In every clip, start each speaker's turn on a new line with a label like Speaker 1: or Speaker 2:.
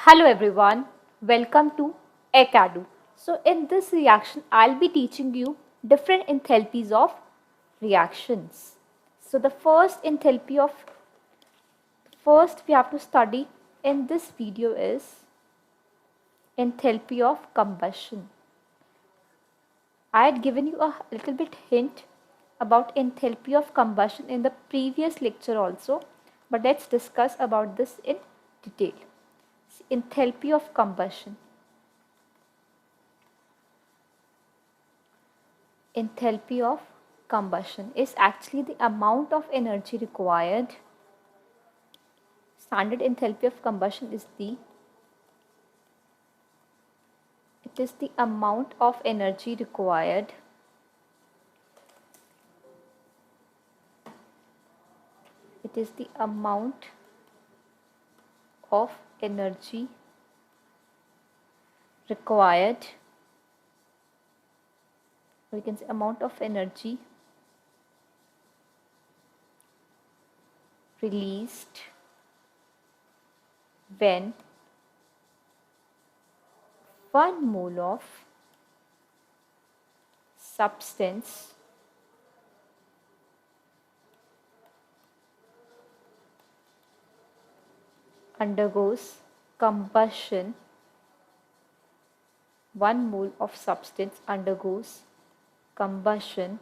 Speaker 1: Hello everyone, welcome to EkEdu. So in this reaction, I'll be teaching you different enthalpies of reactions. So the first first we have to study in this video is enthalpy of combustion. I had given you a little bit hint about enthalpy of combustion in the previous lecture also, but let's discuss about this in detail. Enthalpy of combustion. Enthalpy of combustion is actually the amount of energy required. Standard enthalpy of combustion is the amount of energy required of energy required, we can say amount of energy released when 1 mole of substance undergoes combustion. 1 mole of substance undergoes combustion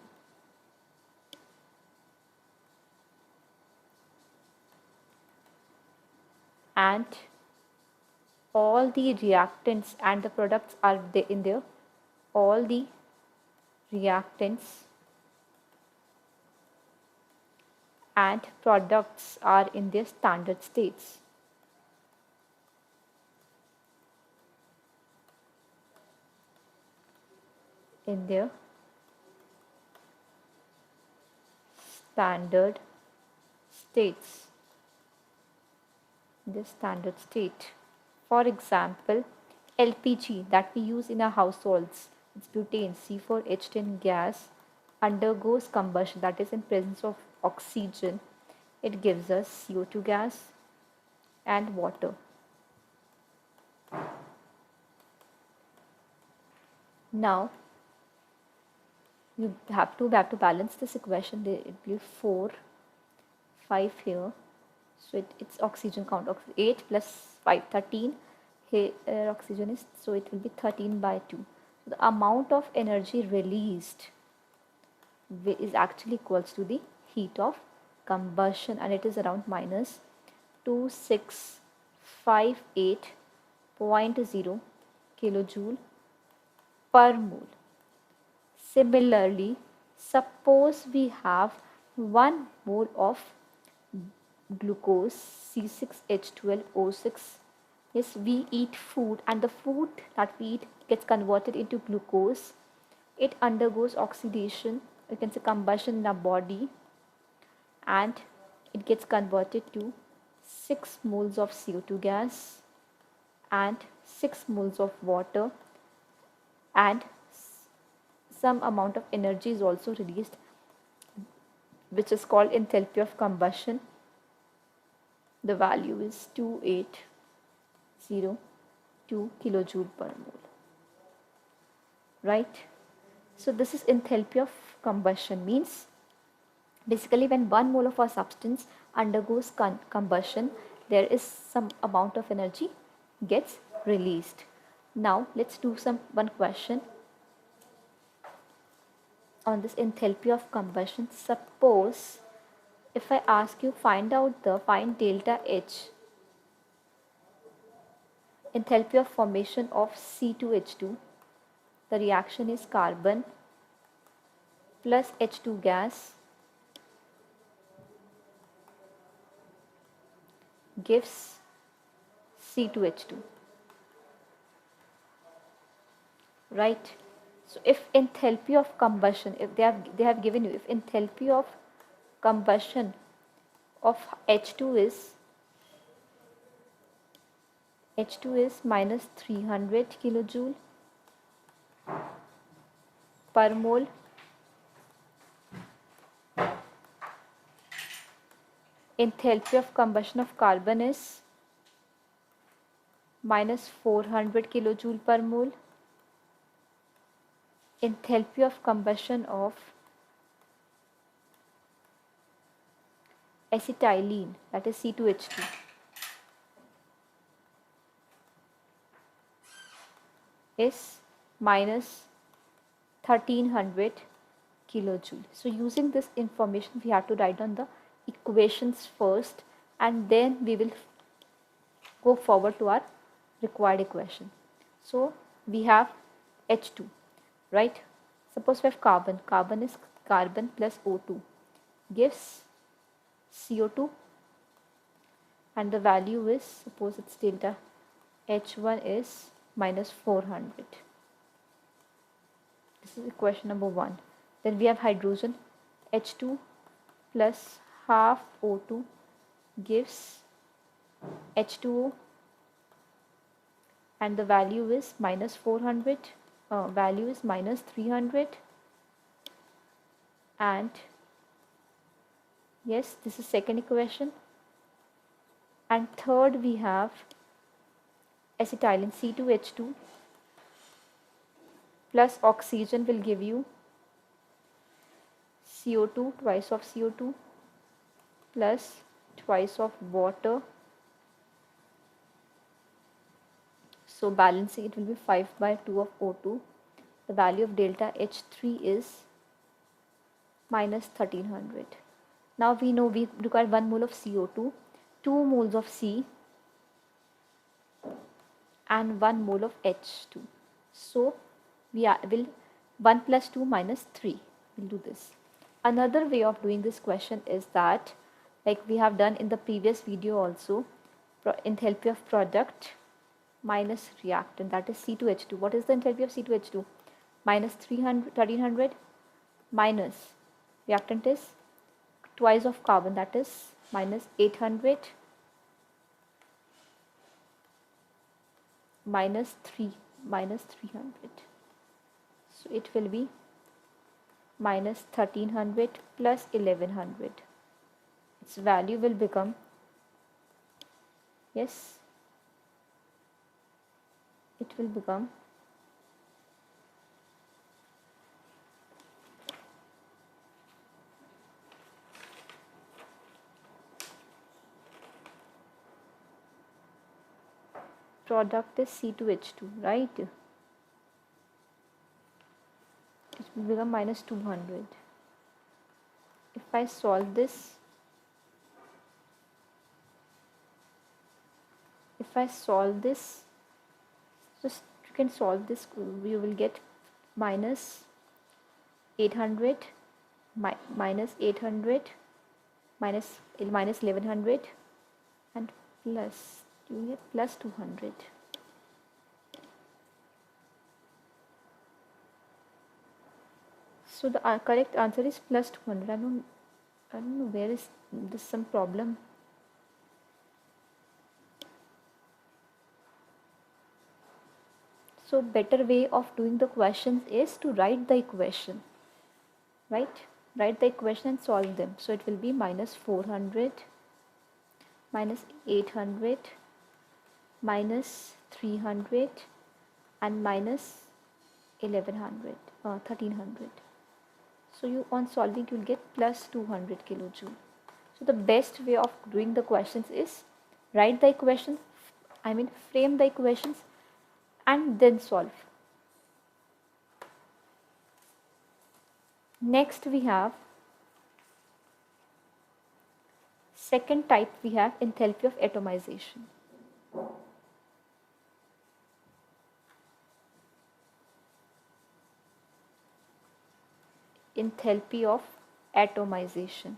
Speaker 1: and all the reactants and the products are in there. All the reactants and products are in their standard states. In their standard states. The standard state. For example, LPG that we use in our households, it's butane, C4H10 gas, undergoes combustion, that is in presence of oxygen. It gives us CO2 gas and water. Now, we have to balance this equation. There it will be 4, 5 here. So it's oxygen count, 8 plus 5, 13. Here oxygen is, so it will be 13 by 2. So the amount of energy released is actually equals to the heat of combustion, and it is around minus 2658.0 kilojoule per mole. Similarly, suppose we have 1 mole of glucose, C6H12O6. Yes, we eat food, and the food that we eat gets converted into glucose. It undergoes oxidation, you can say combustion in our body, and it gets converted to 6 moles of CO2 gas and 6 moles of water, and some amount of energy is also released, which is called enthalpy of combustion. The value is 2802 kilojoule per mole. Right? So this is enthalpy of combustion, means basically when 1 mole of a substance undergoes combustion, there is some amount of energy gets released. Now let's do one question on this enthalpy of combustion. Suppose if I ask you find delta H, enthalpy of formation of C2H2, the reaction is carbon plus H2 gas gives C2H2, right? So if enthalpy of combustion, if they have given you, if enthalpy of combustion of H2 is minus 300 kilojoule per mole, enthalpy of combustion of carbon is minus 400 kilojoule per mole. Enthalpy of combustion of acetylene, that is C2H2, is minus 1300 kilojoule. So using this information, we have to write down the equations first, and then we will go forward to our required equation. So we have H2, right? Suppose we have carbon. Carbon is carbon plus O2 gives CO2, and the value is, suppose it's delta H1 is minus 400. This is equation number 1. Then we have hydrogen. H2 plus half O2 gives H2O, and the value is minus 400, value is minus 300, and yes, this is second equation. And third we have acetylene, C2H2 plus oxygen will give you CO2, twice of CO2 plus twice of water. So balancing, it will be 5 by 2 of O2. The value of delta H3 is minus 1300. Now we know we require 1 mole of CO2, 2 moles of C, and 1 mole of H2. So we will 1 plus 2 minus 3. We'll do this. Another way of doing this question is that, like we have done in the previous video also, enthalpy of product minus reactant, that is C2H2. What is the enthalpy of C2H2? Minus 1300 minus reactant is twice of carbon, that is minus 800 minus 300. So it will be minus 1300 plus 1100. Its value will become, yes, it will become product is C2H2, right? It will become minus 200. If I solve this, just you can solve this, you will get minus 800 minus 800 minus 1100 and plus, you will get plus 200. So the correct answer is plus 200. I don't know where is this some problem. So better way of doing the questions is to write the equation, right? Write the equation and solve them. So it will be minus 400 minus 800 minus 300 and minus 1300. So you, on solving, you will get plus 200 kilojoule. So the best way of doing the questions is write the equations, frame the equations and then solve. Next we have second type, we have enthalpy of atomization. Enthalpy of atomization.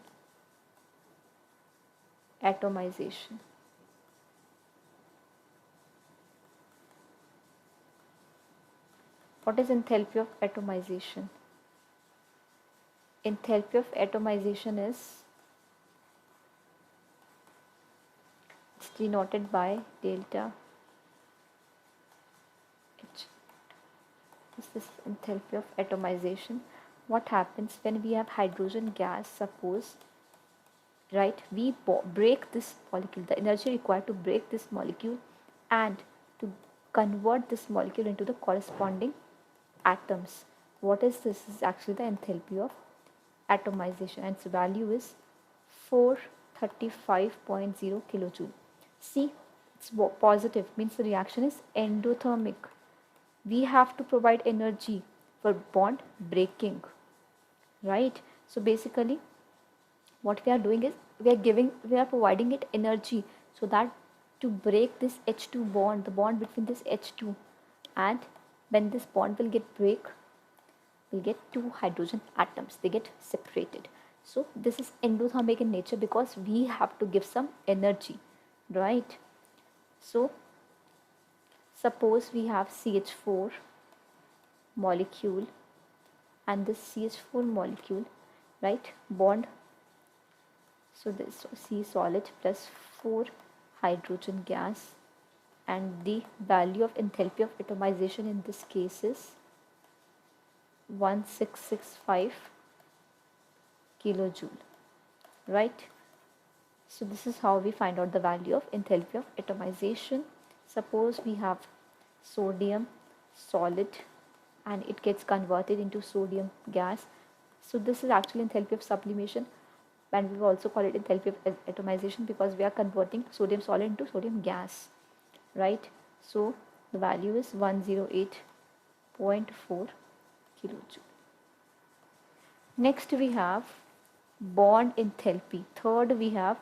Speaker 1: What is enthalpy of atomization? Enthalpy of atomization is, it's denoted by delta H. This is enthalpy of atomization. What happens when we have hydrogen gas, suppose, right, we break this molecule, the energy required to break this molecule, and convert this molecule into the corresponding atoms. What is this? This is actually the enthalpy of atomization, and its value is 435.0 kilojoule. See, it's positive, means the reaction is endothermic. We have to provide energy for bond breaking, right? So basically what we are doing is we are providing it energy so that to break this H2 bond, the bond between this H2, and when this bond will get break, we'll get two hydrogen atoms, they get separated. So this is endothermic in nature because we have to give some energy, right? So suppose we have CH4 molecule and this CH4 molecule, right, bond. So this C solid plus 4 hydrogen gas, and the value of enthalpy of atomization in this case is 1665 kilojoule, right? So this is how we find out the value of enthalpy of atomization. Suppose we have sodium solid and it gets converted into sodium gas. So this is actually enthalpy of sublimation, and we also call it enthalpy of atomization because we are converting sodium solid into sodium gas, right? So the value is 108.4 kilojoule. Next we have bond enthalpy. Third we have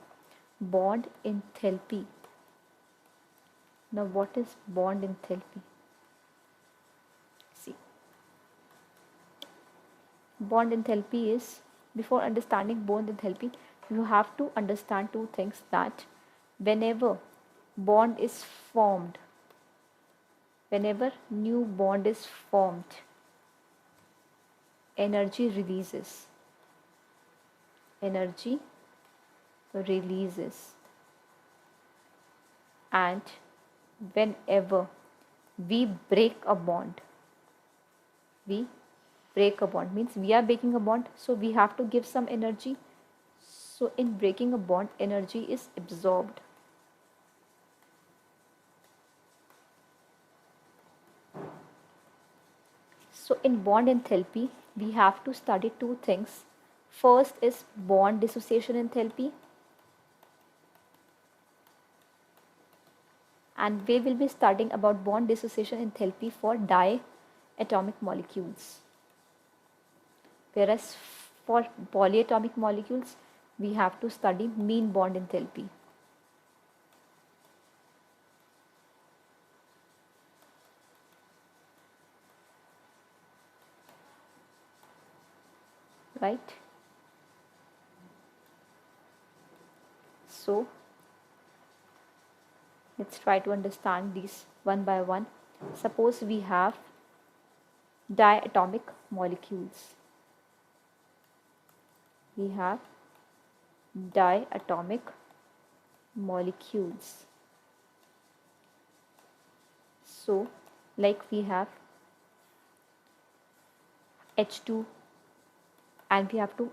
Speaker 1: bond enthalpy. Now what is bond enthalpy? See, bond enthalpy is, before understanding bond enthalpy, you have to understand two things: that whenever bond is formed, whenever new bond is formed, energy releases. Energy releases. And whenever we break a bond, means we are breaking a bond, so we have to give some energy. So in breaking a bond, energy is absorbed. So in bond enthalpy, we have to study two things. First is bond dissociation enthalpy, and we will be studying about bond dissociation enthalpy for diatomic molecules. Whereas for polyatomic molecules, we have to study mean bond enthalpy. Right? So let's try to understand these one by one. Suppose we have diatomic molecules. We have diatomic molecules. So like we have H2, and we have to,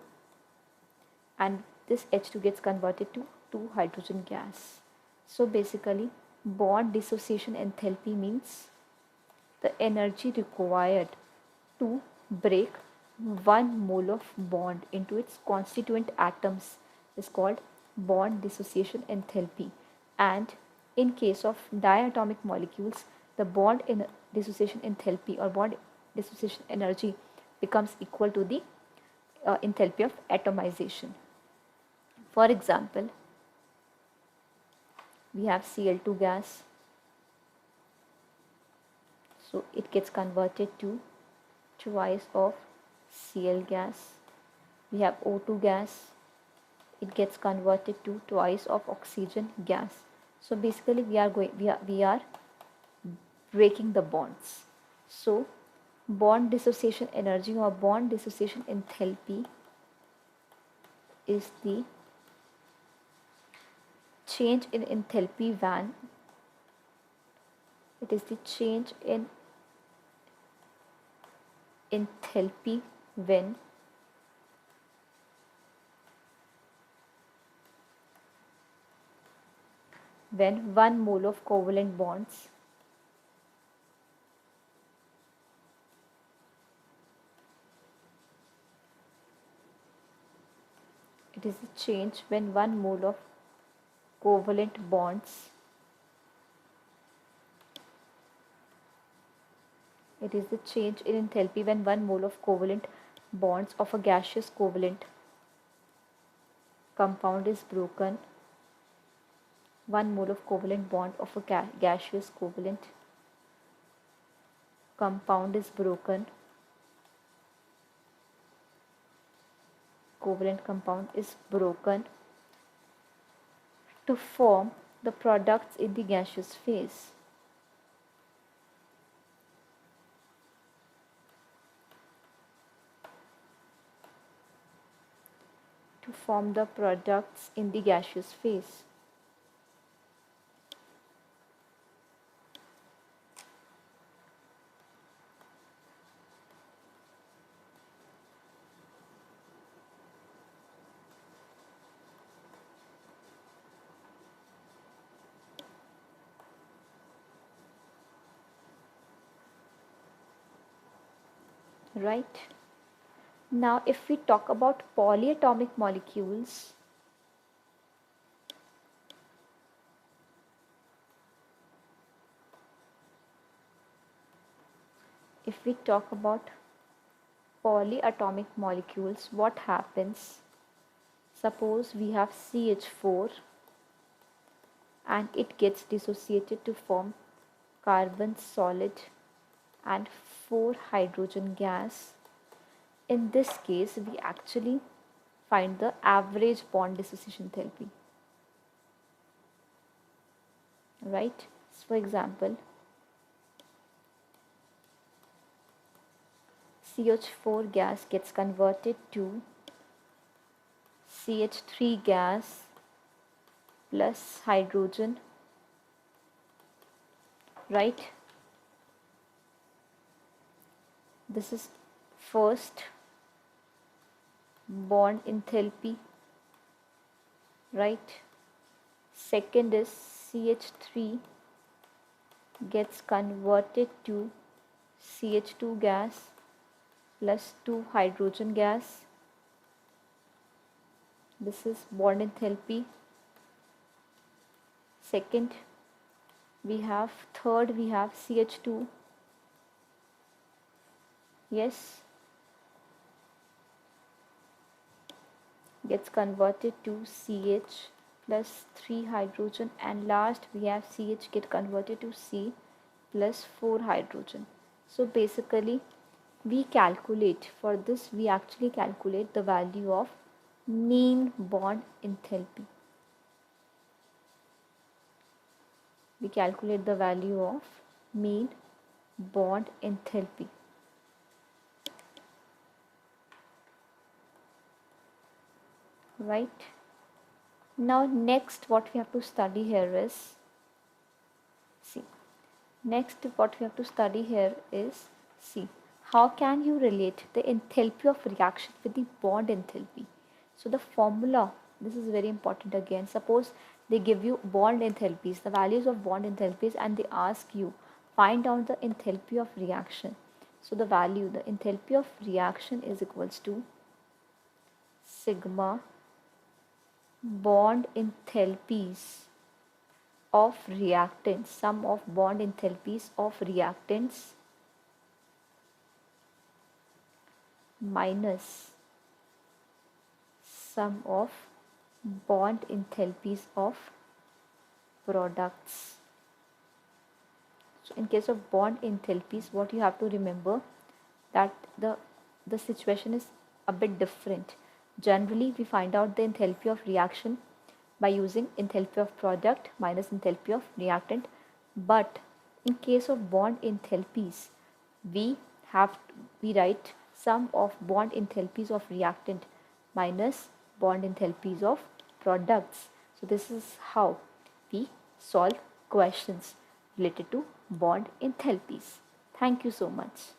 Speaker 1: and this H2 gets converted to 2 hydrogen gas. So basically bond dissociation enthalpy means the energy required to break 1 mole of bond into its constituent atoms is called bond dissociation enthalpy. And in case of diatomic molecules, the bond dissociation enthalpy or bond dissociation energy becomes equal to the enthalpy of atomization. For example, we have Cl2 gas, so it gets converted to twice of Cl gas. We have O2 gas, it gets converted to twice of oxygen gas. So basically we are breaking the bonds. So bond dissociation energy or bond dissociation enthalpy is the change in enthalpy when it is the change in enthalpy when when 1 mole of covalent bonds It is a change when 1 mole of covalent bonds. It is the change in enthalpy when 1 mole of covalent bonds of a gaseous covalent compound is broken. 1 mole of covalent bond of a gaseous covalent compound is broken. Covalent compound is broken to form the products in the gaseous phase. To form the products in the gaseous phase. Right? Now, if we talk about polyatomic molecules, what happens? Suppose we have CH4 and it gets dissociated to form carbon solid and 4 hydrogen gas. In this case, we actually find the average bond dissociation enthalpy. Right? So for example, CH4 gas gets converted to CH3 gas plus hydrogen, right? This is first bond enthalpy, right? Second is CH3 gets converted to CH2 gas plus 2 hydrogen gas. This is bond enthalpy. Third we have CH2, yes, gets converted to CH plus 3 hydrogen, and last we have CH get converted to C plus 4 hydrogen. So basically we actually calculate the value of mean bond enthalpy. We calculate the value of mean bond enthalpy. Right? Now next what we have to study here is, how can you relate the enthalpy of reaction with the bond enthalpy? So the formula, this is very important again. Suppose they give you bond enthalpies, the values of bond enthalpies, and they ask you find out the enthalpy of reaction. So the enthalpy of reaction is equals to sigma bond enthalpies of reactants, sum of bond enthalpies of reactants minus sum of bond enthalpies of products. So in case of bond enthalpies, what you have to remember that the situation is a bit different. Generally, we find out the enthalpy of reaction by using enthalpy of product minus enthalpy of reactant. But in case of bond enthalpies, we write sum of bond enthalpies of reactant minus bond enthalpies of products. So this is how we solve questions related to bond enthalpies. Thank you so much.